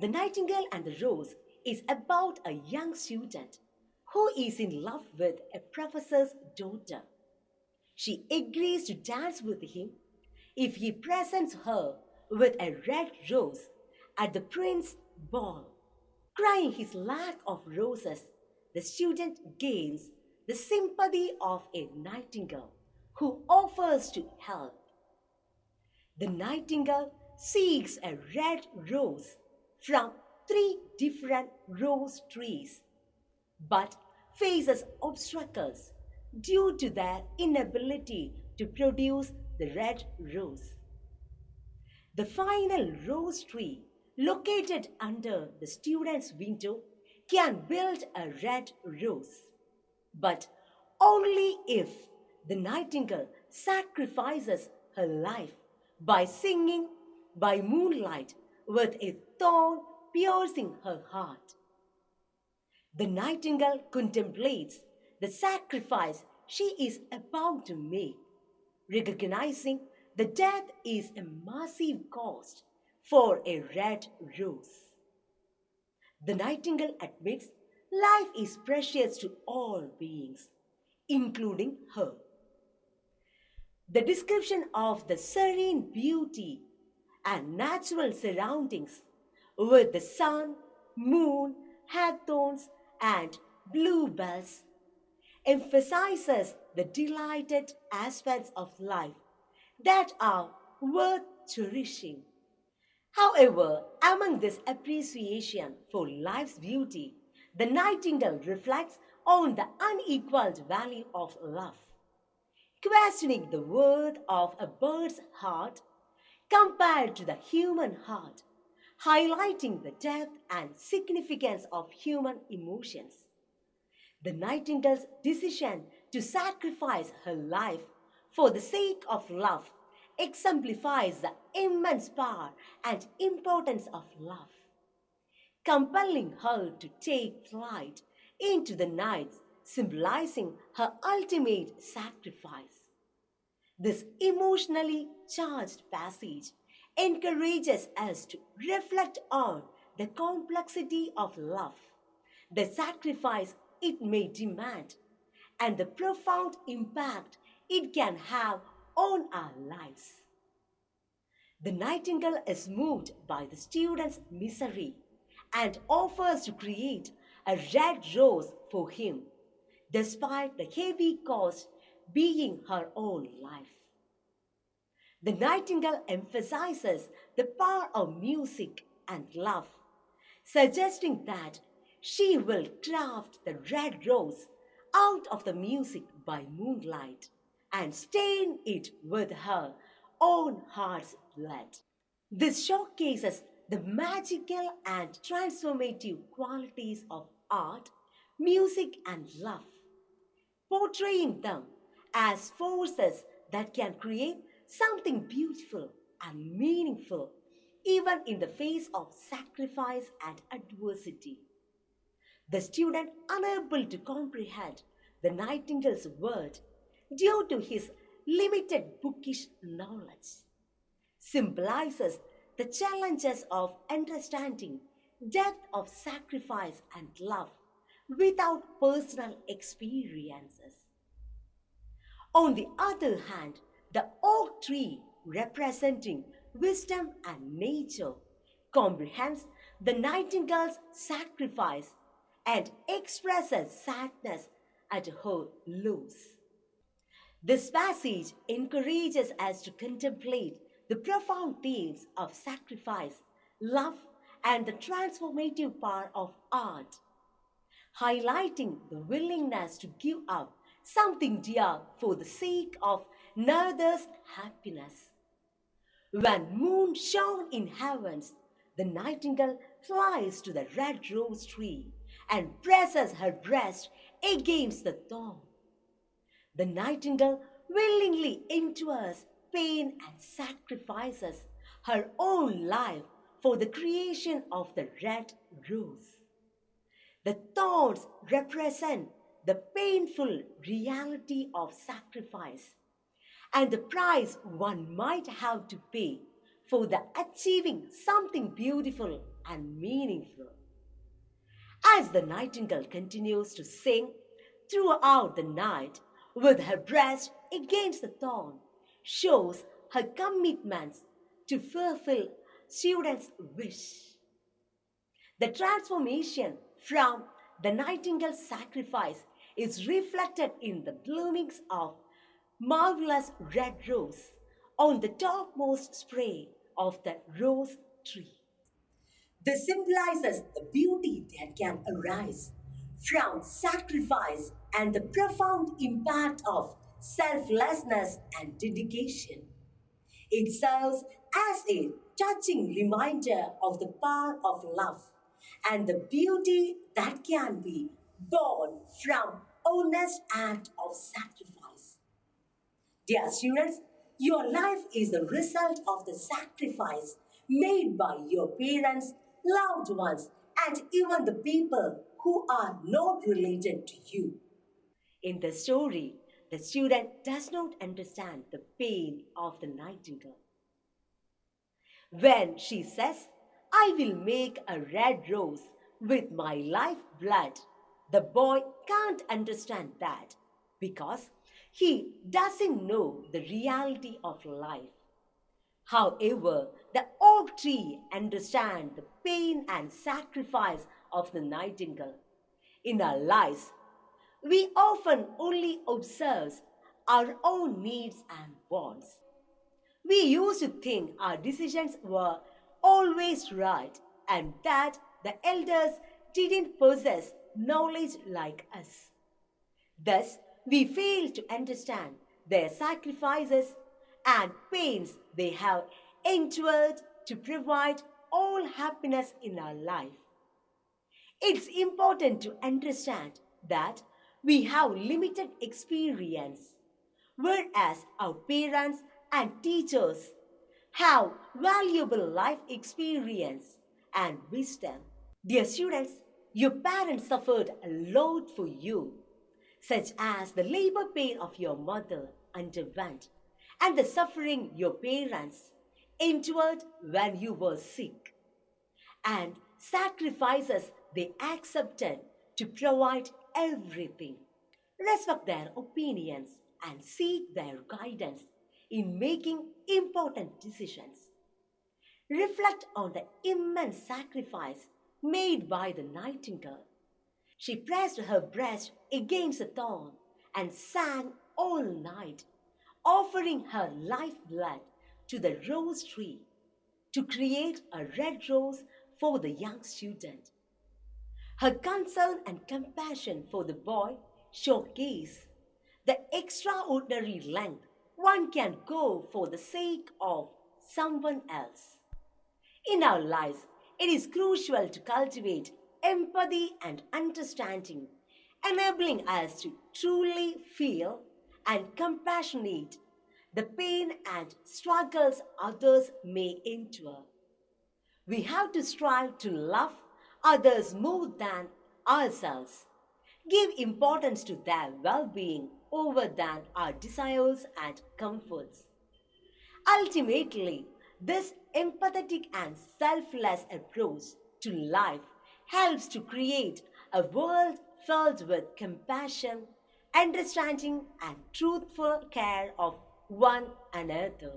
The Nightingale and the Rose is about a young student who is in love with a professor's daughter. She agrees to dance with him if he presents her with a red rose at the prince's ball. Crying his lack of roses, the student gains the sympathy of a nightingale who offers to help. The nightingale seeks a red rose from three different rose trees, but faces obstacles due to their inability to produce the red rose. The final rose tree, located under the student's window, can build a red rose, but only if the nightingale sacrifices her life by singing by moonlight with a thorn piercing her heart. The nightingale contemplates the sacrifice she is about to make, recognizing that death is a massive cost for a red rose. The nightingale admits life is precious to all beings, including her. The description of the serene beauty and natural surroundings with the sun, moon, hawthorns, and bluebells emphasizes the delighted aspects of life that are worth cherishing. However, among this appreciation for life's beauty, the nightingale reflects on the unequaled value of love, questioning the worth of a bird's heart compared to the human heart, highlighting the depth and significance of human emotions. The nightingale's decision to sacrifice her life for the sake of love exemplifies the immense power and importance of love, compelling her to take flight into the night, symbolizing her ultimate sacrifice. This emotionally charged passage encourages us to reflect on the complexity of love, the sacrifice it may demand, and the profound impact it can have on our lives. The nightingale is moved by the student's misery and offers to create a red rose for him, despite the heavy cost being her own life. The nightingale emphasizes the power of music and love, suggesting that she will craft the red rose out of the music by moonlight and stain it with her own heart's blood. This showcases the magical and transformative qualities of art, music, and love, portraying them as forces that can create something beautiful and meaningful even in the face of sacrifice and adversity. The student, unable to comprehend the nightingale's word due to his limited bookish knowledge, symbolizes the challenges of understanding depth of sacrifice and love without personal experiences. On the other hand, the oak tree, representing wisdom and nature, comprehends the nightingale's sacrifice and expresses sadness at her loss. This passage encourages us to contemplate the profound themes of sacrifice, love, and the transformative power of art, highlighting the willingness to give up something dear for the sake of another's happiness. When moon shone in heavens, the nightingale flies to the red rose tree and presses her breast against the thorn. The nightingale willingly endures pain and sacrifices her own life for the creation of the red rose. The thorns represent the painful reality of sacrifice and the price one might have to pay for the achieving something beautiful and meaningful. As the nightingale continues to sing throughout the night with her breast against the thorn, shows her commitment to fulfill students' wish. The transformation from the nightingale's sacrifice is reflected in the bloomings of marvelous red rose on the topmost spray of the rose tree. This symbolizes the beauty that can arise from sacrifice and the profound impact of selflessness and dedication. It serves as a touching reminder of the power of love and the beauty that can be born from honest act of sacrifice. Dear students, your life is the result of the sacrifice made by your parents, loved ones, and even the people who are not related to you. In the story, the student does not understand the pain of the nightingale. When she says, I will make a red rose with my life blood, the boy can't understand that because he doesn't know the reality of life. However, the oak tree understands the pain and sacrifice of the nightingale. In our lives, we often only observe our own needs and wants. We used to think our decisions were always right and that the elders didn't possess knowledge like us. Thus, we fail to understand their sacrifices and pains they have endured to provide all happiness in our life. It's important to understand that we have limited experience, whereas our parents and teachers have valuable life experience and wisdom. Dear students, your parents suffered a lot for you, such as the labor pain of your mother underwent and the suffering your parents endured when you were sick, and sacrifices they accepted to provide everything. Respect their opinions and seek their guidance in making important decisions. Reflect on the immense sacrifice made by the nightingale. She pressed her breast against the thorn and sang all night, offering her lifeblood to the rose tree to create a red rose for the young student. Her concern and compassion for the boy showcase the extraordinary length one can go for the sake of someone else. In our lives, it is crucial to cultivate empathy and understanding, enabling us to truly feel and compassionate the pain and struggles others may endure. We have to strive to love others more than ourselves, give importance to their well being over than our desires and comforts. Ultimately, this empathetic and selfless approach to life helps to create a world filled with compassion, understanding, and truthful care of one another.